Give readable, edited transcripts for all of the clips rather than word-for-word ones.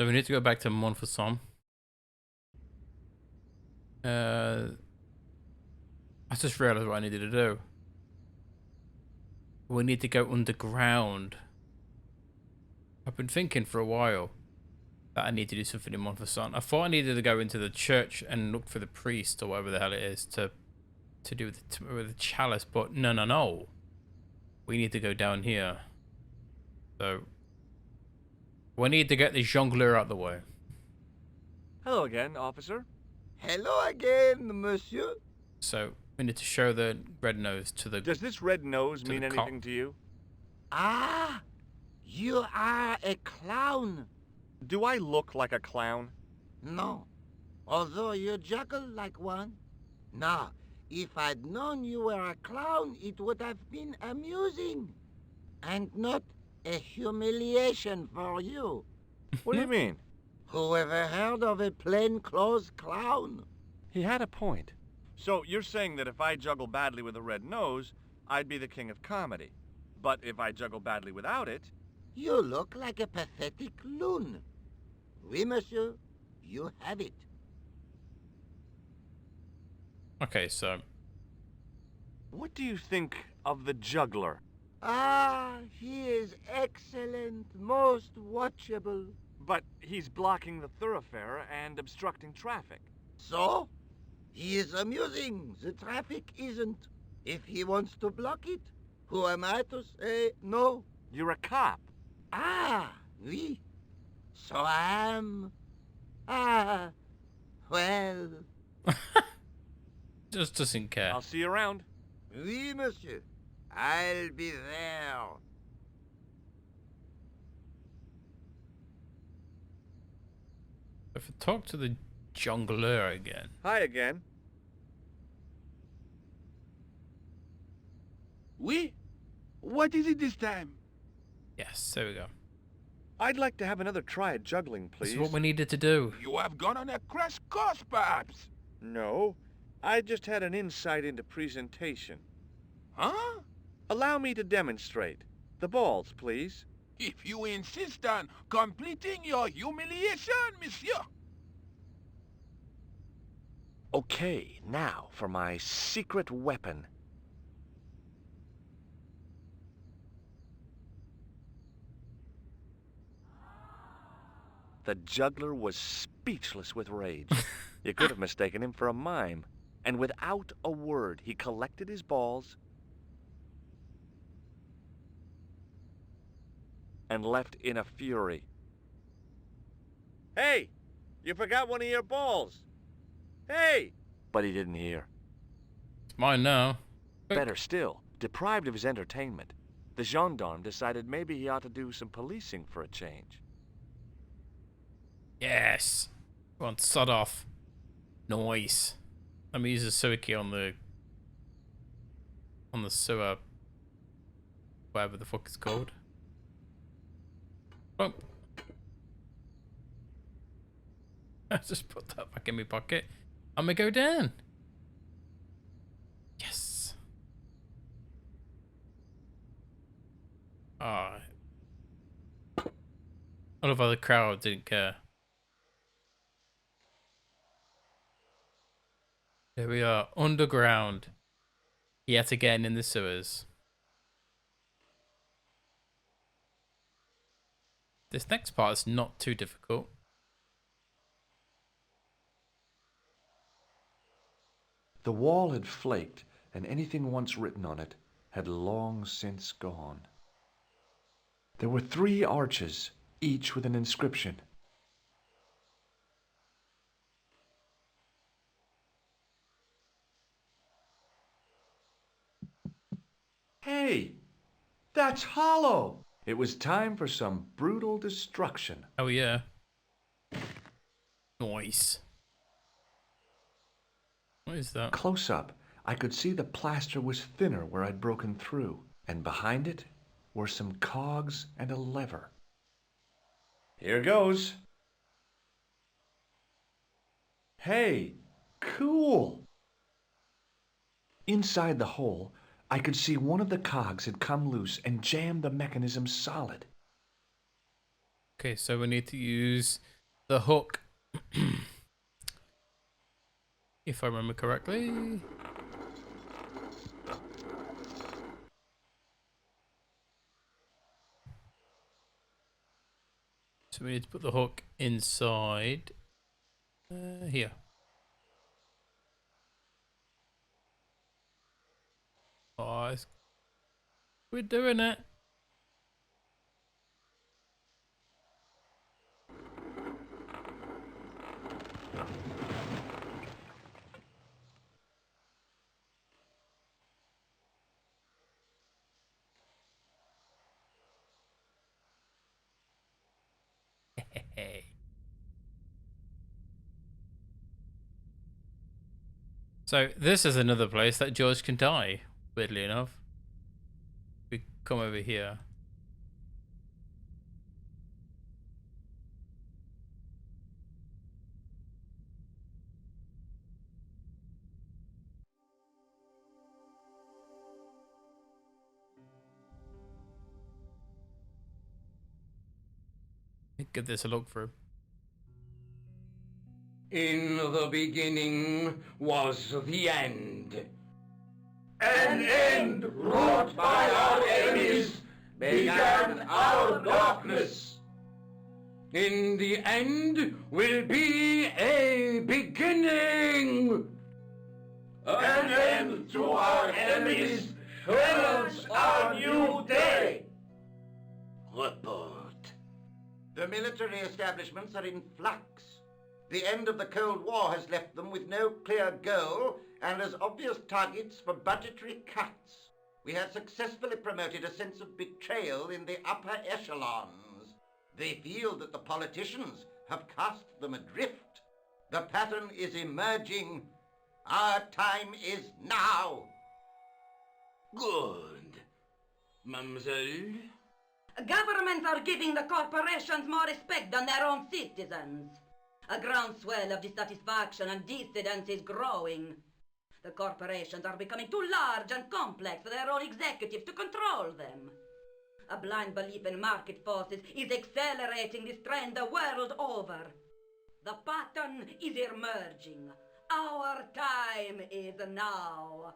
So we need to go back to Montfaucon. I just realized what I needed to do. We need to go underground. I've been thinking for a while that I need to do something in Montfaucon. I thought I needed to go into the church and look for the priest or whatever the hell it is to do with the chalice, but no. We need to go down here. So we need to get the jongleur out the way. Hello again, officer. Hello again, monsieur. So we need to show the red nose to the. Does this red nose mean the anything to you? Ah, you are a clown. Do I look like a clown? No, although you juggle like one. Now, if I'd known you were a clown, it would have been amusing. And not a humiliation for you. What do you mean? Who ever heard of a plainclothes clown? He had a point. So you're saying that if I juggle badly with a red nose, I'd be the king of comedy. But if I juggle badly without it... You look like a pathetic loon. Oui, monsieur, you have it. Okay, so What do you think of the juggler? Ah, he is excellent, most watchable. But he's blocking the thoroughfare and obstructing traffic. So? He is amusing, the traffic isn't. If he wants to block it, who am I to say no? You're a cop. Ah, oui. So I am... Ah, well... just doesn't care. I'll see you around. Oui, monsieur. I'll be there. If I talk to the jongleur again. Hi again. Oui? What is it this time? Yes, there we go. I'd like to have another try at juggling, This please. is what we needed to do. You have gone on a crash course, perhaps? No. I just had an insight into presentation. Huh? Allow me to demonstrate. The balls, please. If you insist on completing your humiliation, monsieur. Okay, now for my secret weapon. The juggler was speechless with rage. You could have mistaken him for a mime. And without a word, he collected his balls and left in a fury. Hey! You forgot one of your balls! Hey! But he didn't hear. It's mine now. Better still, deprived of his entertainment, the gendarme decided maybe he ought to do some policing for a change. Yes. Go on, sod off. Nice. Let me use the sewer key on the sewer, whatever the fuck it's called. Oh. I just put that back in my pocket. I'm gonna go down. Yes. Ah. All of the crowd didn't care. Here we are, underground. Yet again in the sewers. This next part is not too difficult. The wall had flaked, and anything once written on it had long since gone. There were 3 arches, each with an inscription. Hey, that's hollow! It was time for some brutal destruction. Oh yeah. Nice. What is that? Close up, I could see the plaster was thinner where I'd broken through, and behind it were some cogs and a lever. Here goes. Hey, cool! Inside the hole, I could see one of the cogs had come loose and jammed the mechanism solid. Okay, so we need to use the hook. If I remember correctly. So we need to put the hook inside here. Oh, we're doing it. So this is another place that George can die, weirdly enough. We come over here. Give this a look through. In the beginning was the end. An end wrought by our enemies began our darkness. In the end will be a beginning. An end to our enemies heralds our new day. Report. The military establishments are in flux. The end of the Cold War has left them with no clear goal and as obvious targets for budgetary cuts. We have successfully promoted a sense of betrayal in the upper echelons. They feel that the politicians have cast them adrift. The pattern is emerging. Our time is now. Good. Mademoiselle? Governments are giving the corporations more respect than their own citizens. A groundswell of dissatisfaction and dissidence is growing. The corporations are becoming too large and complex for their own executives to control them. A blind belief in market forces is accelerating this trend the world over. The pattern is emerging. Our time is now.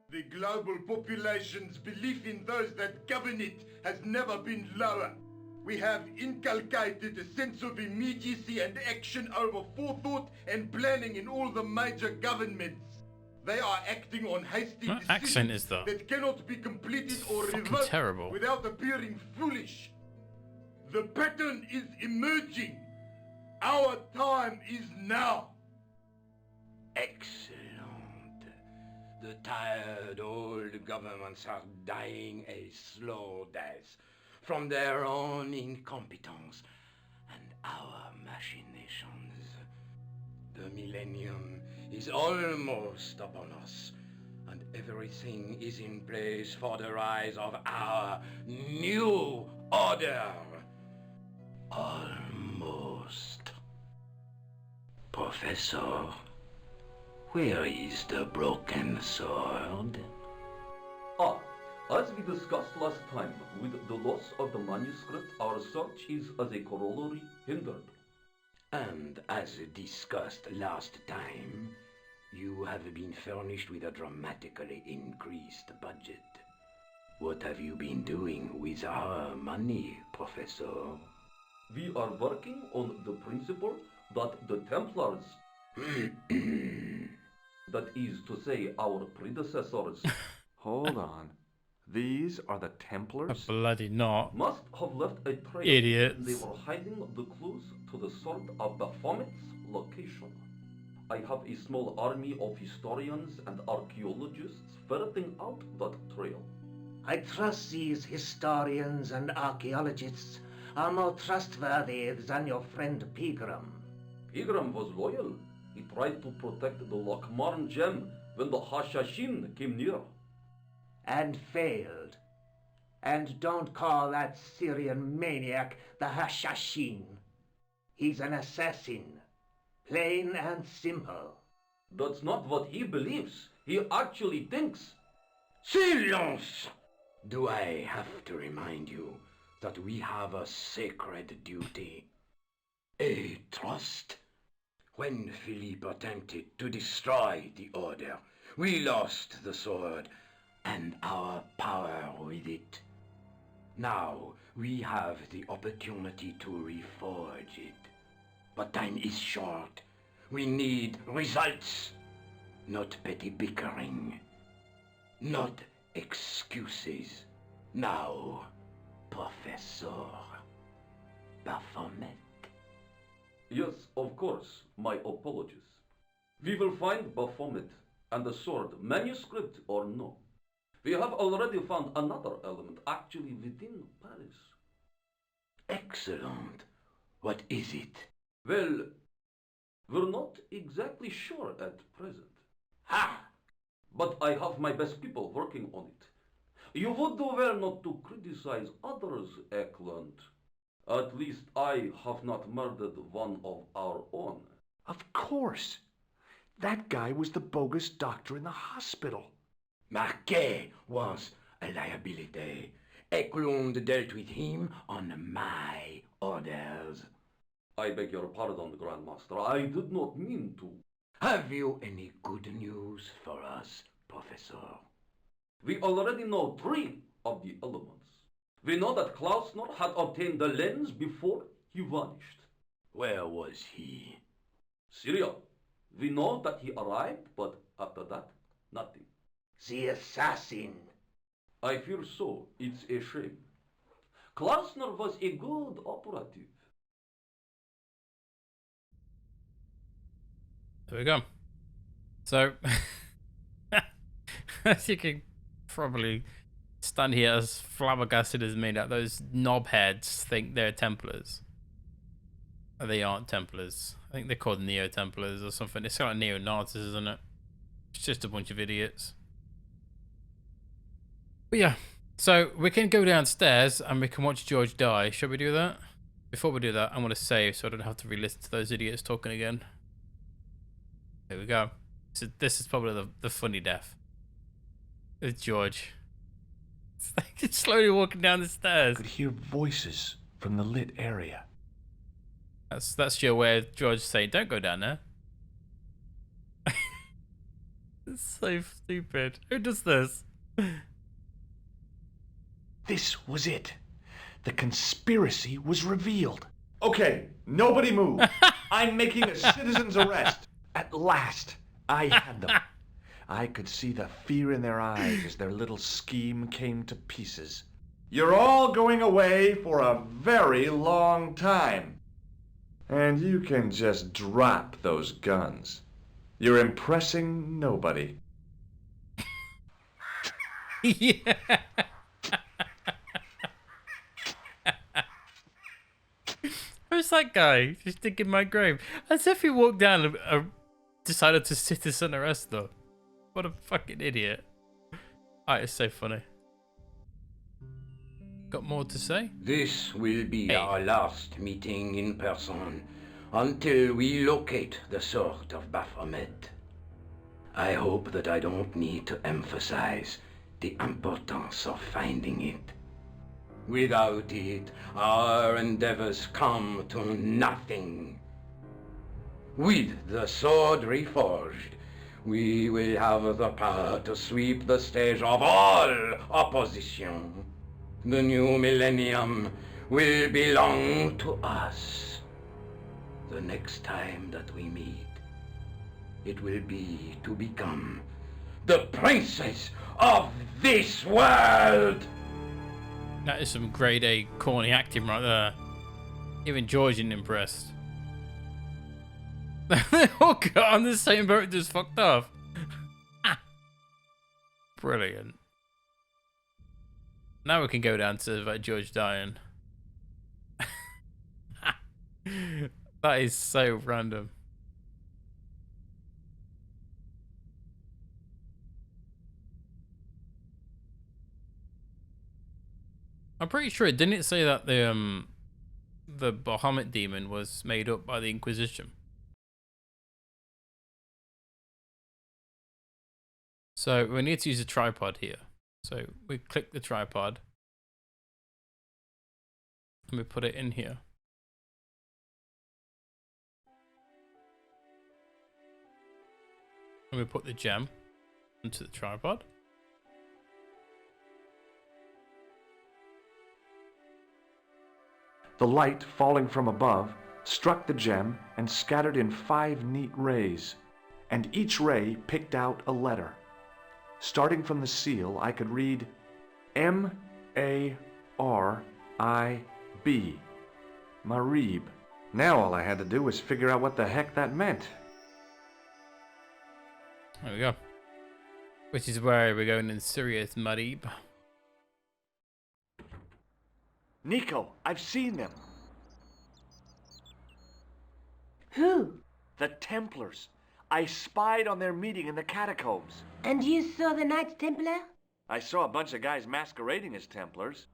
The global population's belief in those that govern it has never been lower. We have inculcated a sense of immediacy and action over forethought and planning in all the major governments. They are acting on hasty What decisions accent is that? that cannot be completed or Fucking revoked terrible. without appearing foolish. The pattern is emerging. Our time is now. Excellent. The tired old governments are dying a slow death from their own incompetence and our machinations. The millennium is almost upon us, and everything is in place for the rise of our new order. Almost. Professor, where is the broken sword? As we discussed last time, with the loss of the manuscript, our search is as a corollary hindered. And as discussed last time, you have been furnished with a dramatically increased budget. What have you been doing with our money, Professor? We are working on the principle that the Templars, that is to say our predecessors, Hold on. These are the A Templars? bloody not. must have left a trail. Idiots. They were hiding the clues to the sword of Baphomet's location. I have a small army of historians and archaeologists ferreting out that trail. I trust these historians and archaeologists are more trustworthy than your friend Pegram. Pegram was loyal. He tried to protect the 𝘨𝘮𝘮𝘮 gem when the Hashashin came near. And failed. And don't call that Syrian maniac the Hashashin. He's an assassin. Plain and simple. That's not what he believes. He actually thinks. Silence! Do I have to remind you that we have a sacred duty? A trust? When Philippe attempted to destroy the order, we lost the sword and our power with it. Now we have the opportunity to reforge it. But time is short. We need results, not petty bickering, not excuses. Now, Professor Baphomet. Yes, of course, my apologies. We will find Baphomet and the sword, manuscript or no. We have already found another element actually within Paris. Excellent. What is it? Well, we're not exactly sure at present. Ha! But I have my best people working on it. You would do well not to criticize others, Eklund. At least I have not murdered one of our own. Of course. That guy was the bogus doctor in the hospital. Marquet was a liability. Eklund dealt with him on my orders. I beg your pardon, Grandmaster. I did not mean to. Have you any good news for us, Professor? We already know 3 of the elements. We know that Klausner had obtained the lens before he vanished. Where was he? Syria. We know that he arrived, but after that, nothing. The assassin. I fear so. It's a shame. Klausner was a good operative. There we go. So, as you can probably stand here as flabbergasted as me that those knobheads think they're Templars. They aren't Templars. I think they're called Neo-Templars or something. It's kind of like Neo-Nazis, isn't it? It's just a bunch of idiots. But yeah, so we can go downstairs and we can watch George die. Shall we do that? Before we do that, I'm going to save so I don't have to re-listen to those idiots talking again. Here we go. So this is probably the funny death. It's George. It's like he's slowly walking down the stairs. I could hear voices from the lit area. That's your way of George saying, "Don't go down there." It's so stupid. Who does this? This was it. The conspiracy was revealed. Okay, nobody move. I'm making a citizen's arrest. At last, I had them. I could see the fear in their eyes as their little scheme came to pieces. You're all going away for a very long time. And you can just drop those guns. You're impressing nobody. Yeah. Who's that guy? Just digging my grave. As if he walked down and decided to citizen arrest though. What a fucking idiot. Ah, it's so funny. Got more to say? This will be our last meeting in person until we locate the sword of Baphomet. I hope that I don't need to emphasize the importance of finding it. Without it, our endeavors come to nothing. With the sword reforged, we will have the power to sweep the stage of all opposition. The new millennium will belong to us. The next time that we meet, it will be to become the princes of this world! That is some grade A corny acting right there. Even George isn't impressed. They all got on the same boat, just fucked off. Brilliant. Now we can go down to George dying. That is so random. I'm pretty sure it didn't say that the Bahamut demon was made up by the Inquisition. So we need to use a tripod here. So we click the tripod and we put it in here. And we put the gem into the tripod. The light falling from above struck the gem and scattered in 5 neat rays, and each ray picked out a letter. Starting from the seal, I could read M-A-R-I-B, Marib. Now all I had to do was figure out what the heck that meant. There we go. Which is where we're going in Syria, Marib. Nico, I've seen them. Who? The Templars. I spied on their meeting in the catacombs. And you saw the Knights Templar? I saw a bunch of guys masquerading as Templars.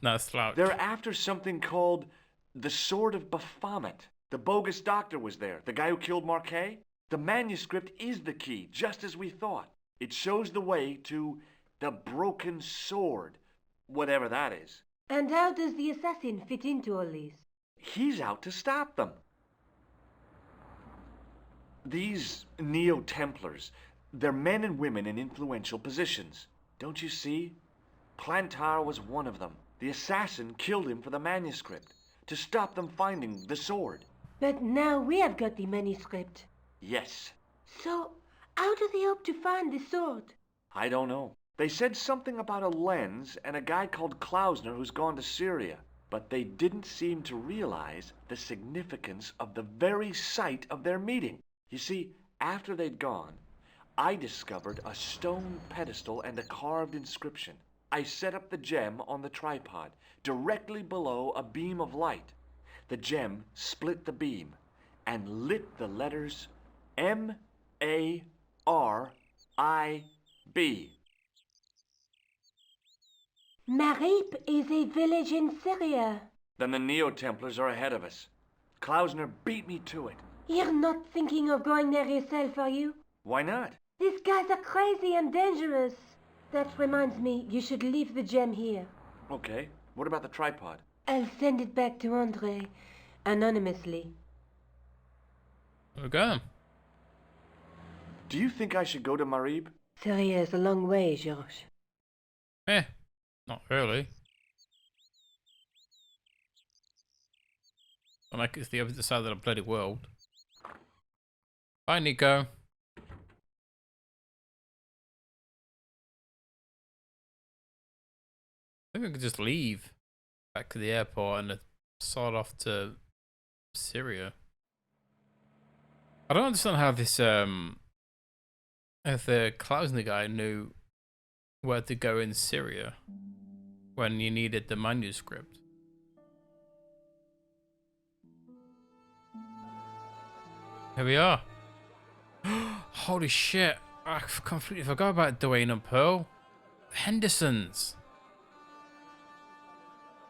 No slouch. They're after something called the Sword of Baphomet. The bogus doctor was there, the guy who killed Marquet. The manuscript is the key, just as we thought. It shows the way to the broken sword, whatever that is. And how does the assassin fit into all this? He's out to stop them. These Neo-Templars, they're men and women in influential positions. Don't you see? Plantar was one of them. The assassin killed him for the manuscript, to stop them finding the sword. But now we have got the manuscript. Yes. So, how do they hope to find the sword? I don't know. They said something about a lens and a guy called Klausner who's gone to Syria. But they didn't seem to realize the significance of the very site of their meeting. You see, after they'd gone, I discovered a stone pedestal and a carved inscription. I set up the gem on the tripod, directly below a beam of light. The gem split the beam and lit the letters M-A-R-I-B. Marib is a village in Syria. Then the Neo-Templars are ahead of us. Klausner beat me to it. You're not thinking of going there yourself, are you? Why not? These guys are crazy and dangerous. That reminds me, you should leave the gem here. Okay, what about the tripod? I'll send it back to Andre, anonymously. There we go. Do you think I should go to Marib? Syria is a long way, Georges. Not really. Not like it's the opposite side of the bloody world. Bye, Nico. I think I could just leave back to the airport and start off to Syria. I don't understand how this if the Klausner guy knew where to go in Syria when you needed the manuscript. Here we are. Holy shit, I completely forgot about Dwayne and Pearl. Hendersons.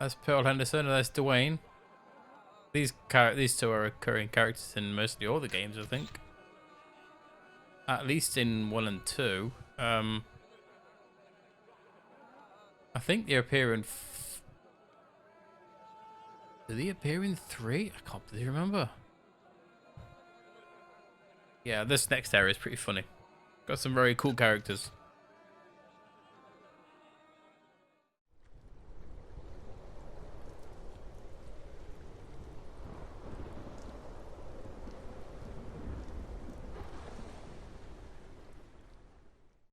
That's Pearl Henderson and that's Dwayne. These two are recurring characters in mostly all the games, I think. At least in 1 and 2. I think they appear in... Do they appear in 3? I can't really remember. Yeah, this next area is pretty funny. Got some very cool characters.